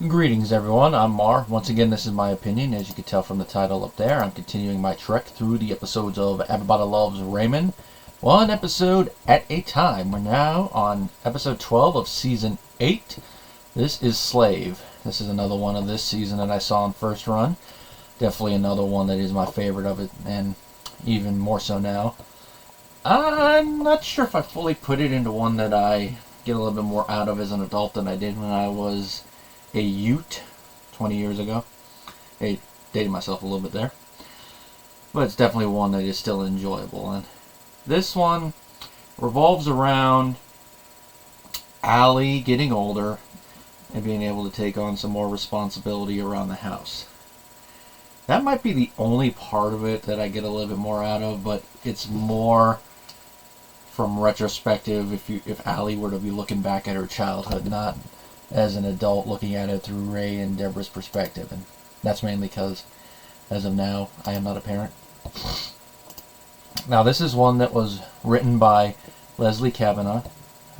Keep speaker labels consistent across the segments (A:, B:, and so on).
A: Greetings everyone, I'm Mar. Once again, this is my opinion. As you can tell from the title up there, I'm continuing my trek through the episodes of Everybody Loves Raymond, one episode at a time. We're now on episode 12 of season 8. This is Slave. This is another one of this season that I saw in first run. Definitely another one that is my favorite of it, and even more so now. I'm not sure if I fully put it into one that I get a little bit more out of as an adult than I did when I was a Ute 20 years ago. I dated myself a little bit there. But it's definitely one that is still enjoyable. And this one revolves around Allie getting older and being able to take on some more responsibility around the house. That might be the only part of it that I get a little bit more out of, but it's more from retrospective if Allie were to be looking back at her childhood, not as an adult looking at it through Ray and Debra's perspective. And that's mainly because, as of now, I am not a parent. Now, this is one that was written by Leslie Kavanaugh,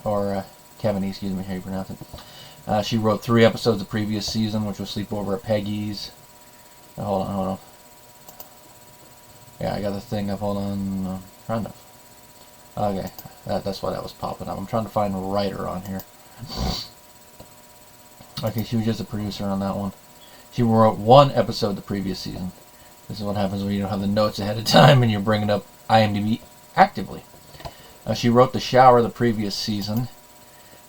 A: or Kavanagh, excuse me, how you pronounce it. She wrote 3 episodes the previous season, which was Sleepover at Peggy's. Hold on. Yeah, I got the thing up. Hold on. Trying to. Okay, that's why that was popping up. I'm trying to find a writer on here. Okay, she was just a producer on that one. She wrote 1 episode the previous season. This is what happens when you don't have the notes ahead of time and you're bringing up IMDb actively. She wrote The Shower the previous season.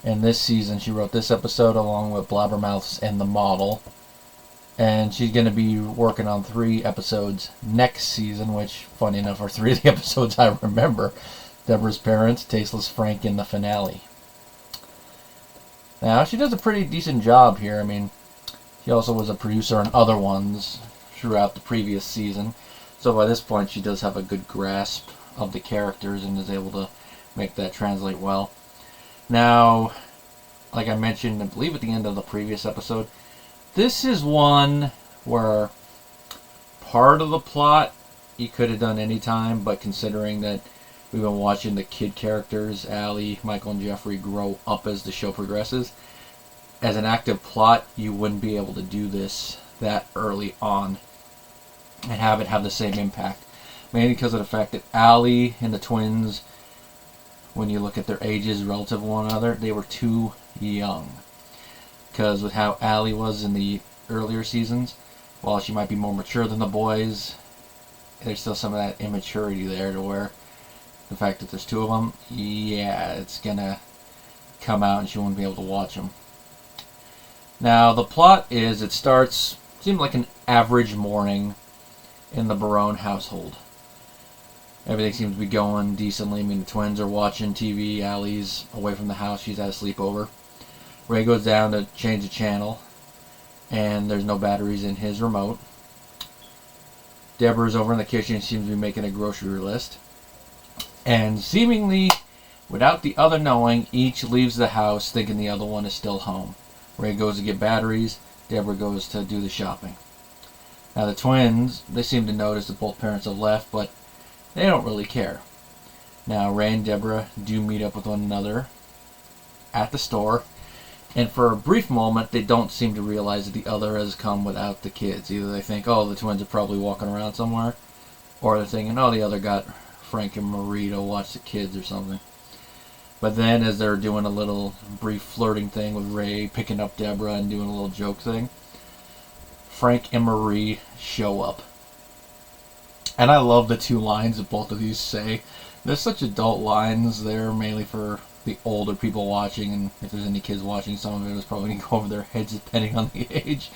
A: And this season she wrote this episode along with Blabbermouths and The Model. And she's going to be working on 3 episodes next season, which, funny enough, are 3 of the episodes I remember. Debra's Parents, Tasteless Frank, and the finale. Now, she does a pretty decent job here. I mean, she also was a producer on other ones throughout the previous season. So by this point, she does have a good grasp of the characters and is able to make that translate well. Now, like I mentioned, I believe at the end of the previous episode, this is one where part of the plot you could have done any time, but considering that we've been watching the kid characters, Allie, Michael, and Jeffrey, grow up as the show progresses. As an active plot, you wouldn't be able to do this that early on and have it have the same impact. Mainly because of the fact that Allie and the twins, when you look at their ages relative to one another, they were too young. Because with how Allie was in the earlier seasons, while she might be more mature than the boys, there's still some of that immaturity there to where the fact that there's 2 of them, yeah, it's gonna come out and she won't be able to watch them. Now, the plot is, it seemed like an average morning in the Barone household. Everything seems to be going decently. I mean, the twins are watching TV, Allie's away from the house, she's at a sleepover. Ray goes down to change the channel, and there's no batteries in his remote. Debra's over in the kitchen, seems to be making a grocery list. And seemingly, without the other knowing, each leaves the house thinking the other one is still home. Ray goes to get batteries, Debra goes to do the shopping. Now the twins, they seem to notice that both parents have left, but they don't really care. Now Ray and Debra do meet up with one another at the store, and for a brief moment they don't seem to realize that the other has come without the kids. Either they think, oh, the twins are probably walking around somewhere, or they're thinking, oh, the other got Frank and Marie to watch the kids or something. But then as they're doing a little brief flirting thing with Ray, picking up Debra and doing a little joke thing, Frank and Marie show up. And I love the 2 lines that both of these say. They're such adult lines. They're mainly for the older people watching, and if there's any kids watching, some of it is probably going to go over their heads depending on the age.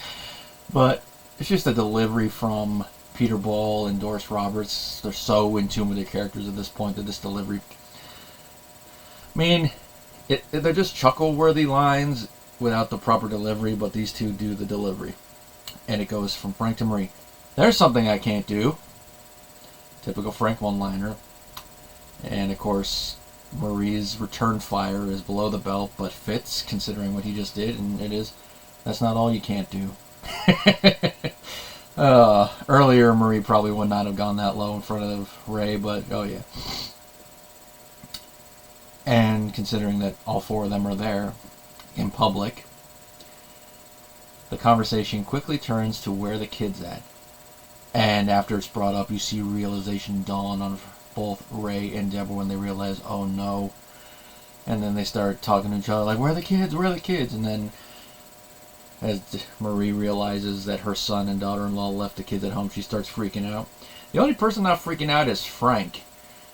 A: But it's just a delivery from Peter Ball and Doris Roberts. They're so in tune with their characters at this point that this delivery, I mean, they're just chuckle-worthy lines without the proper delivery, but these 2 do the delivery. And it goes from Frank to Marie. There's something I can't do. Typical Frank one-liner. And of course, Marie's return fire is below the belt, but fits considering what he just did, and it is. That's not all you can't do. Earlier, Marie probably would not have gone that low in front of Ray, but oh yeah. And considering that all 4 of them are there in public, the conversation quickly turns to where the kid's at. And after it's brought up, you see realization dawn on both Ray and Debra when they realize, oh no. And then they start talking to each other like, where are the kids? Where are the kids? And then as Marie realizes that her son and daughter-in-law left the kids at home, she starts freaking out. The only person not freaking out is Frank,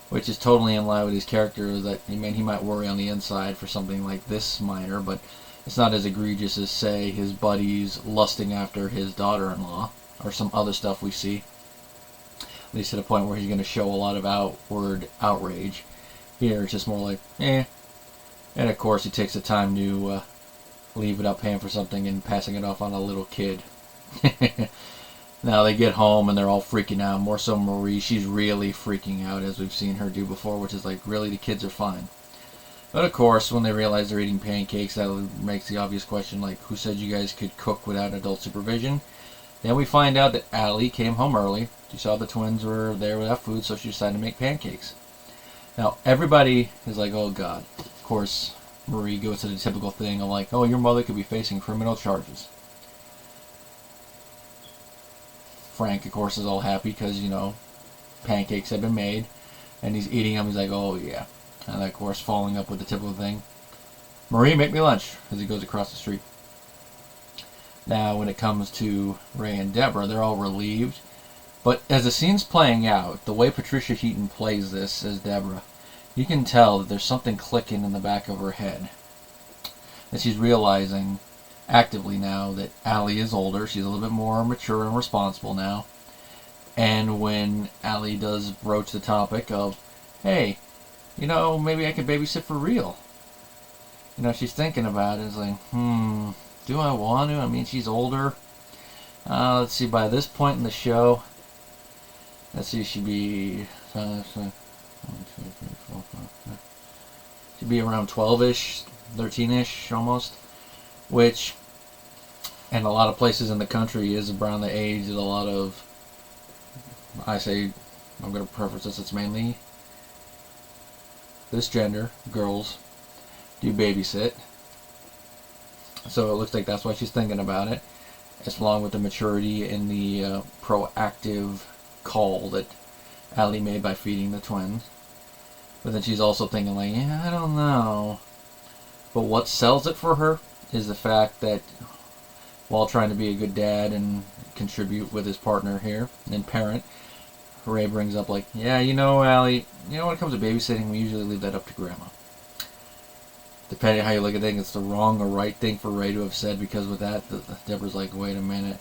A: which is totally in line with his character. That he might worry on the inside for something like this minor, but it's not as egregious as, say, his buddies lusting after his daughter-in-law or some other stuff we see. At least to the point where he's going to show a lot of outward outrage. Here it's just more like, eh. And of course he takes the time to leave without paying for something and passing it off on a little kid. Now they get home and they're all freaking out. More so Marie, she's really freaking out, as we've seen her do before, which is like, really, the kids are fine. But of course, when they realize they're eating pancakes, that makes the obvious question, like, who said you guys could cook without adult supervision? Then we find out that Allie came home early. She saw the twins were there without food, so she decided to make pancakes. Now, everybody is like, oh God. Of course, Marie goes to the typical thing of like, oh, your mother could be facing criminal charges. Frank, of course, is all happy because, you know, pancakes have been made, and he's eating them. He's like, oh, yeah. And, of course, following up with the typical thing, Marie, make me lunch, as he goes across the street. Now, when it comes to Ray and Debra, they're all relieved. But as the scene's playing out, the way Patricia Heaton plays this as Debra, you can tell that there's something clicking in the back of her head. And she's realizing actively now that Allie is older. She's a little bit more mature and responsible now. And when Allie does broach the topic of, hey, you know, maybe I could babysit for real. You know, she's thinking about it. It's like, do I want to? I mean, she's older. Let's see, by this point in the show, let's see, she'd be around 12-ish, 13-ish almost, which in a lot of places in the country is around the age that a lot of, I'm going to preface this, it's mainly this gender, girls, do babysit. So it looks like that's why she's thinking about it, as along with the maturity and the proactive call that Allie made by feeding the twins. But then she's also thinking like, yeah, I don't know. But what sells it for her is the fact that while trying to be a good dad and contribute with his partner here and parent, Ray brings up like, yeah, you know, Allie, you know, when it comes to babysitting, we usually leave that up to Grandma. Depending on how you look at it, it's the wrong or right thing for Ray to have said, because with that, Deborah's like, wait a minute,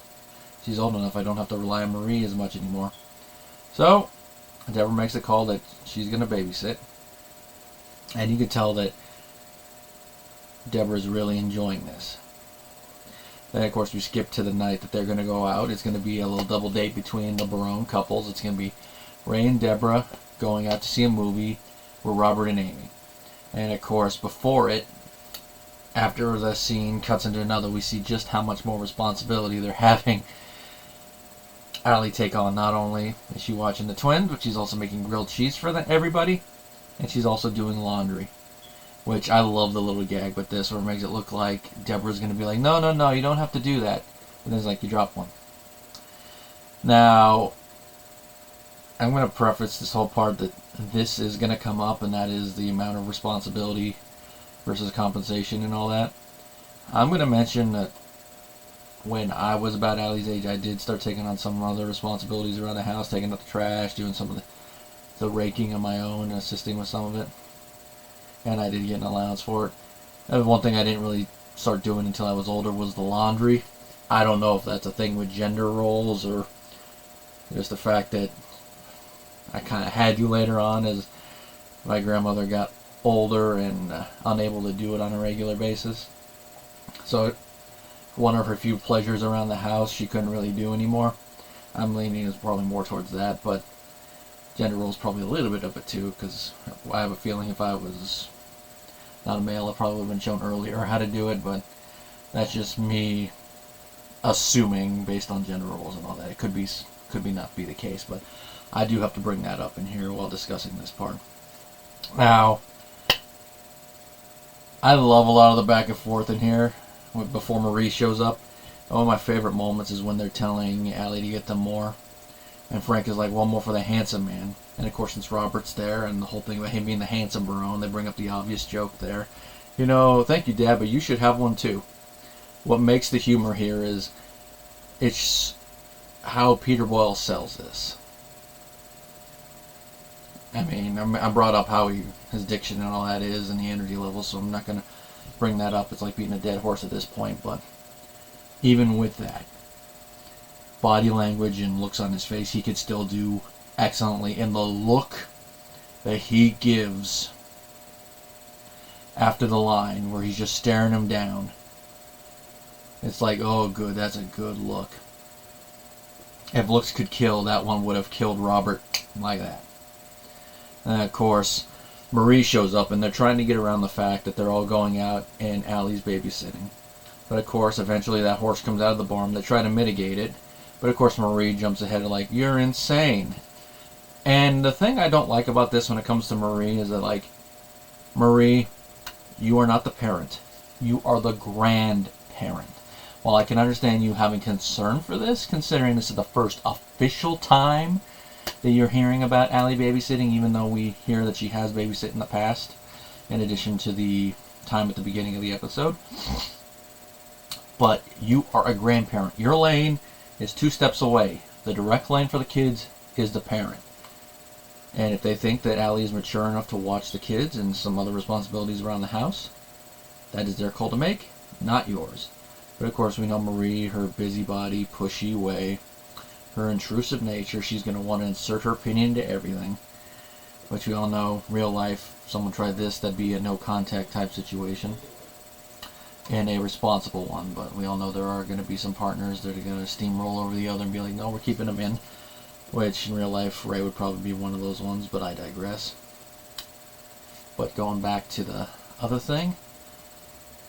A: she's old enough, I don't have to rely on Marie as much anymore. So Deborah makes a call that she's going to babysit, and you can tell that Deborah's really enjoying this. Then, of course, we skip to the night that they're going to go out. It's going to be a little double date between the Barone couples. It's going to be Ray and Debra going out to see a movie with Robert and Amy. And, of course, before it, after the scene cuts into another, we see just how much more responsibility they're having Allie take on. Not only is she watching the twins, but she's also making grilled cheese for everybody. And she's also doing laundry. Which I love the little gag with this, where it makes it look like Deborah's going to be like, no, no, no, you don't have to do that. And then it's like, you dropped one. Now, I'm going to preface this whole part that this is going to come up, and that is the amount of responsibility versus compensation and all that. I'm going to mention that when I was about Allie's age, I did start taking on some other responsibilities around the house, taking out the trash, doing some of the raking on my own, assisting with some of it. And I did get an allowance for it. And one thing I didn't really start doing until I was older was the laundry. I don't know if that's a thing with gender roles or just the fact that I kind of had to later on as my grandmother got older and unable to do it on a regular basis. So one of her few pleasures around the house she couldn't really do anymore. I'm leaning is probably more towards that, but gender roles probably a little bit of it too, because I have a feeling if I was not a male, I probably would have been shown earlier how to do it, but that's just me assuming based on gender roles and all that. It could be not be the case, but I do have to bring that up in here while discussing this part. Now, I love a lot of the back and forth in here before Marie shows up, One of my favorite moments is when they're telling Allie to get them more. And Frank is like, one more for the handsome man. And of course, since Robert's there and the whole thing about him being the handsome barone, they bring up the obvious joke there. You know, thank you, Dad, but you should have one too. What makes the humor here is it's how Peter Boyle sells this. I mean, I brought up how his diction and all that is and the energy level, so I'm not going to bring that up. It's like beating a dead horse at this point, but even with that, body language and looks on his face, he could still do excellently. And the look that he gives after the line where he's just staring him down, it's like, oh good, that's a good look. If looks could kill, that one would have killed Robert like that. And of course, Marie shows up and they're trying to get around the fact that they're all going out and Allie's babysitting. But of course, eventually that horse comes out of the barn. They try to mitigate it. But of course, Marie jumps ahead and like, you're insane. And the thing I don't like about this when it comes to Marie is that, like, Marie, you are not the parent. You are the grandparent. While I can understand you having concern for this, considering this is the first official time that you're hearing about Allie babysitting, even though we hear that she has babysat in the past, in addition to the time at the beginning of the episode. But you are a grandparent. Your lane is 2 steps away. The direct lane for the kids is the parent. And if they think that Allie is mature enough to watch the kids and some other responsibilities around the house, that is their call to make, not yours. But of course we know Marie, her busybody, pushy way, her intrusive nature, she's going to want to insert her opinion into everything. Which we all know, real life, if someone tried this, that'd be a no contact type situation. And a responsible one, but we all know there are going to be some partners that are going to steamroll over the other and be like, no, we're keeping them in. Which in real life, Ray would probably be one of those ones, but I digress. But going back to the other thing,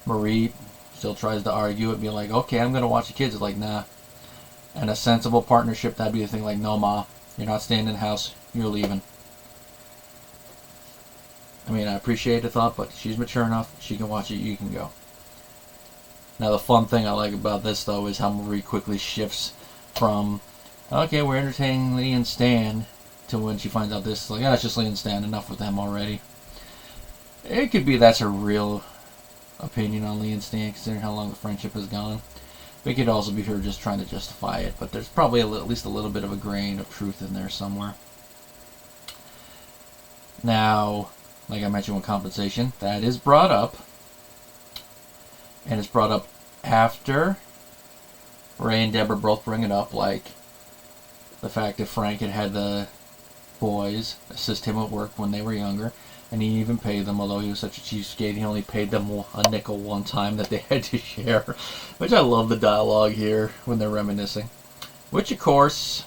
A: Marie still tries to argue it, being like, okay, I'm going to watch the kids. It's like, nah. And a sensible partnership, that'd be the thing, like, no, Ma, you're not staying in the house, you're leaving. I mean, I appreciate the thought, but she's mature enough, she can watch it, you can go. Now, the fun thing I like about this, though, is how Marie quickly shifts from, okay, we're entertaining Lee and Stan, to when she finds out this, it's like, it's just Lee and Stan, enough with them already. It could be that's her real opinion on Lee and Stan, considering how long the friendship has gone. But it could also be her just trying to justify it, but there's probably at least a little bit of a grain of truth in there somewhere. Now, like I mentioned with compensation, that is brought up. And it's brought up after Ray and Debra both bring it up, like the fact that Frank had the boys assist him at work when they were younger, and he even paid them, although he was such a cheapskate, he only paid them a nickel one time that they had to share, which I love the dialogue here when they're reminiscing. Which, of course,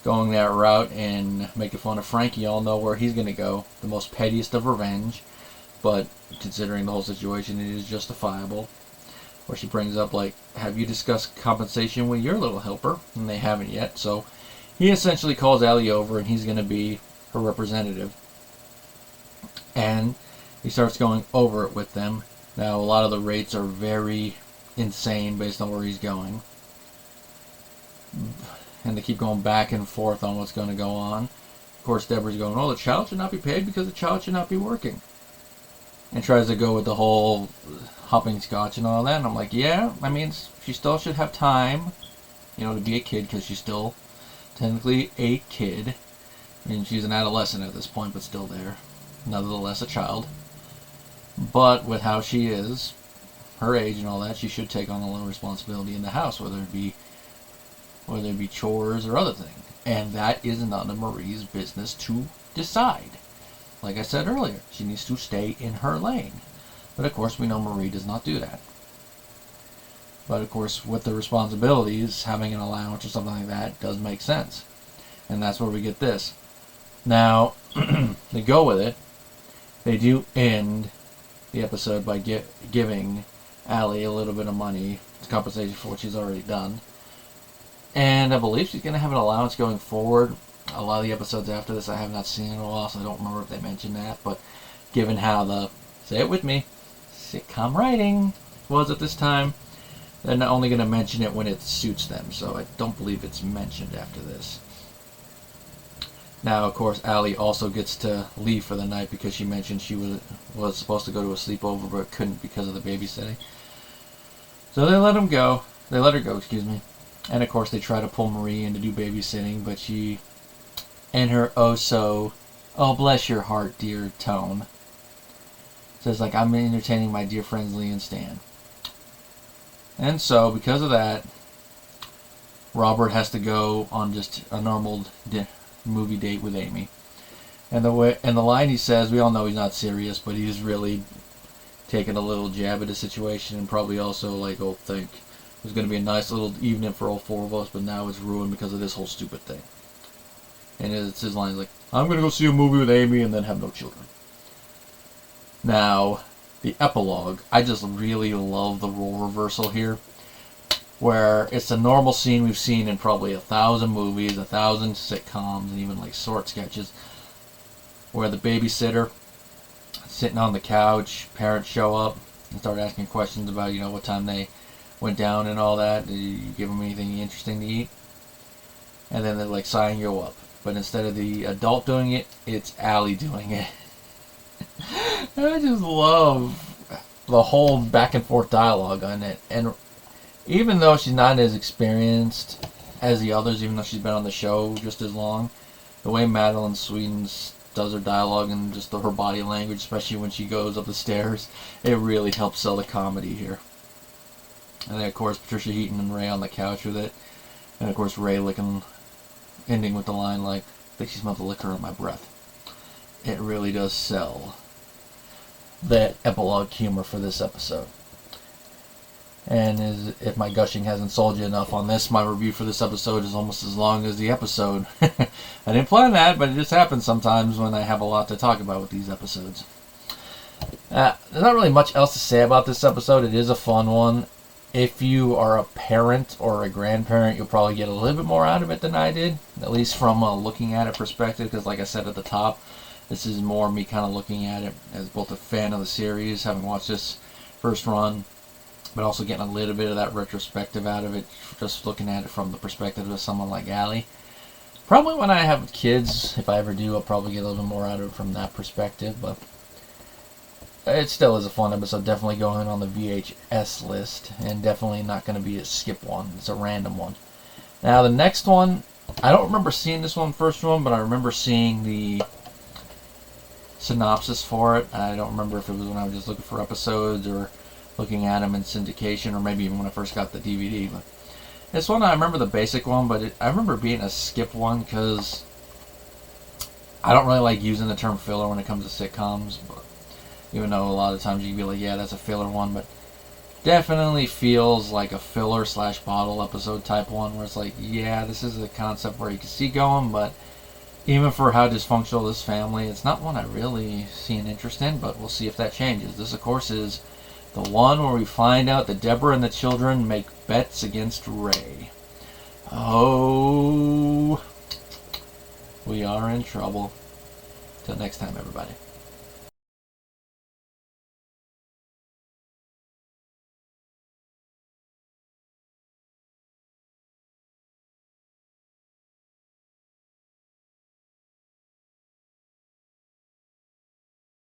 A: going that route and making fun of Frank, you all know where he's going to go, the most pettiest of revenge. But considering the whole situation, it is justifiable. Where she brings up, like, have you discussed compensation with your little helper? And they haven't yet. So he essentially calls Allie over and he's going to be her representative. And he starts going over it with them. Now, a lot of the rates are very insane based on where he's going. And they keep going back and forth on what's going to go on. Of course, Deborah's going, oh, the child should not be paid because the child should not be working. And tries to go with the whole hopping scotch and all that. And I'm like, yeah, I mean, she still should have time, you know, to be a kid, because she's still technically a kid. I mean, she's an adolescent at this point, but still there. Nevertheless, a child. But with how she is, her age and all that, she should take on a little responsibility in the house, whether it be chores or other things. And that is none of Marie's business to decide. Like I said earlier, she needs to stay in her lane. But of course, we know Marie does not do that. But of course, with the responsibilities, having an allowance or something like that does make sense. And that's where we get this. Now, to go with it, they do end the episode by giving Allie a little bit of money as compensation for what she's already done. And I believe she's going to have an allowance going forward. A lot of the episodes after this I have not seen in a while, so I don't remember if they mentioned that. But given how the, say it with me, sitcom writing was at this time, They're not only going to mention it when it suits them, so I don't believe it's mentioned after this. Now, of course, Allie also gets to leave for the night because she mentioned she was supposed to go to a sleepover but couldn't because of the babysitting. So they let him go. They let her go, excuse me. And of course, they try to pull Marie in to do babysitting, but she, in her oh bless your heart, dear tone, says like, I'm entertaining my dear friends Lee and Stan. And so, because of that, Robert has to go on just a normal movie date with Amy. And the line he says, we all know he's not serious, but he's really taking a little jab at the situation, and probably also like, oh, think it was going to be a nice little evening for all four of us, but now it's ruined because of this whole stupid thing. And it's his line like, I'm going to go see a movie with Amy and then have no children. Now, the epilogue, I just really love the role reversal here, where it's a normal scene we've seen in probably 1,000 movies, 1,000 sitcoms, and even like short sketches, where the babysitter sitting on the couch, parents show up and start asking questions about, what time they went down and all that. Did you give them anything interesting to eat? And then they're like signing you up. But instead of the adult doing it, it's Allie doing it. I just love the whole back and forth dialogue on it. And even though she's not as experienced as the others, even though she's been on the show just as long, the way Madeline Sweetens does her dialogue and just her body language, especially when she goes up the stairs, it really helps sell the comedy here. And then, of course, Patricia Heaton and Ray on the couch with it. And, of course, Ray ending with the line like, I think she smelled the liquor on my breath. It really does sell that epilogue humor for this episode. And if my gushing hasn't sold you enough on this, my review for this episode is almost as long as the episode. I didn't plan that, but it just happens sometimes when I have a lot to talk about with these episodes. There's not really much else to say about this episode. It is a fun one. If you are a parent or a grandparent, you'll probably get a little bit more out of it than I did, at least from a looking at it perspective, because like I said at the top, this is more me kind of looking at it as both a fan of the series, having watched this first run, but also getting a little bit of that retrospective out of it, just looking at it from the perspective of someone like Allie. Probably when I have kids, if I ever do, I'll probably get a little bit more out of it from that perspective, but it still is a fun episode, definitely going on the VHS list, and definitely not going to be a skip one. It's a random one. Now, the next one, I don't remember seeing this one first one, but I remember seeing the synopsis for it. I don't remember if it was when I was just looking for episodes or looking at them in syndication, or maybe even when I first got the DVD. But this one, I remember the basic one, but I remember being a skip one because I don't really like using the term filler when it comes to sitcoms, but even though a lot of times you can be like, yeah, that's a filler one, but definitely feels like a filler / bottle episode type one, where it's like, yeah, this is a concept where you can see going, but even for how dysfunctional this family, it's not one I really see an interest in, but we'll see if that changes. This, of course, is the one where we find out that Debra and the children make bets against Ray. Oh, we are in trouble. Till next time, everybody.